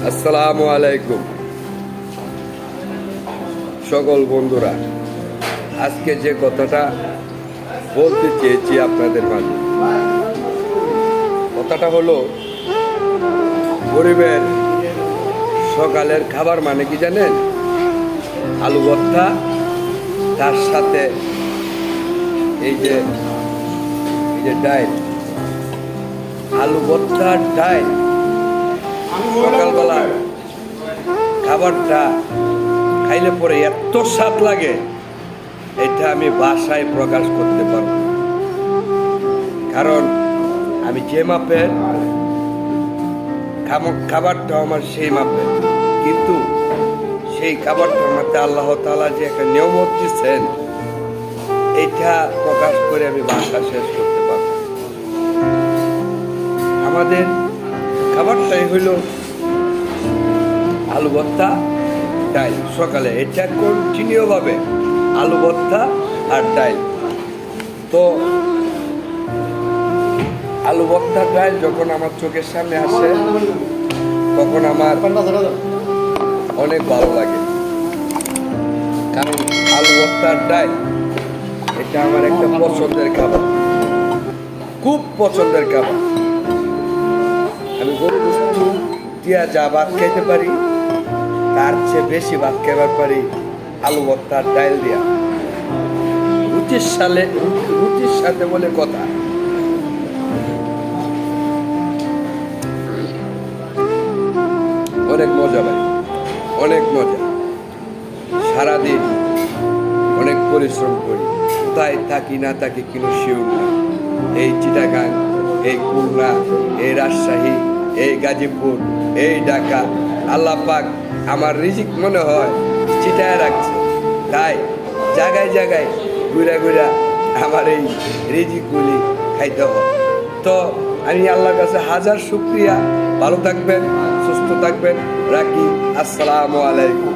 আসসালামু আলাইকুম সকল বন্ধুরা, আজকে যে কথাটা বলতে চেয়েছি আপনাদের মাঝে, কথাটা হলো গরিবের সকালের খাবার মানে কি জানেন? আলু ভর্তা, তার সাথে এই যে ডাইল, আলু ভর্তা ডাইল। সকালবেলা খাবারটা খাইলে পরে এত স্বাদ লাগে, এটা আমি ভাষায় প্রকাশ করতে পারব। কারণ আমি যে মাপের খাবারটা আমার সেই মাপের, কিন্তু সেই খাবারটার মধ্যে আল্লাহ তাআলা যে একটা নিয়ামত দিচ্ছেন, এটা প্রকাশ করে আমি ভাষা শেষ করতে পারব। আমাদের খাবারটাই হইল আলু ভর্তা ডাইল। সকালে এটা কন্টিনিউ ভাবে আলু ভর্তা আর ডাইল। তো আলু ভর্তা ডাইল যখন আমার চোখের সামনে আসে, তখন আমার অনেক ভালো লাগে। কারণ আলু ভর্তা ডাইল এটা আমার একটা পছন্দের খাবার, খুব পছন্দের খাবার। আমি গরু গোশত দিয়া যা ভাত খাইতে পারি, তার চেয়ে বেশি ভাত খাইবার পারি আলু ভর্তা ডাইল দিয়া। রুটির সাথে বলে কথা। অনেক মজা ভাই, অনেক মজা। সারাদিন অনেক পরিশ্রম করি, কোথায় থাকি না থাকি কিন্তু শিওর না। এই চিটাগাং, এই খুলনা, এই রাজশাহী, এই গাজীপুর, এই ঢাকা, আল্লাহ পাক আমার রিজিক মনে হয় চিটায় রাখছে। তাই জায়গায় জায়গায় ঘুরা ঘুরা আমার এই রিজিকগুলি খাইতে হয়। তো আমি আল্লাহর কাছে হাজার শুকরিয়া। ভালো থাকবেন, সুস্থ থাকবেন, রাখি। আসসালামু আলাইকুম।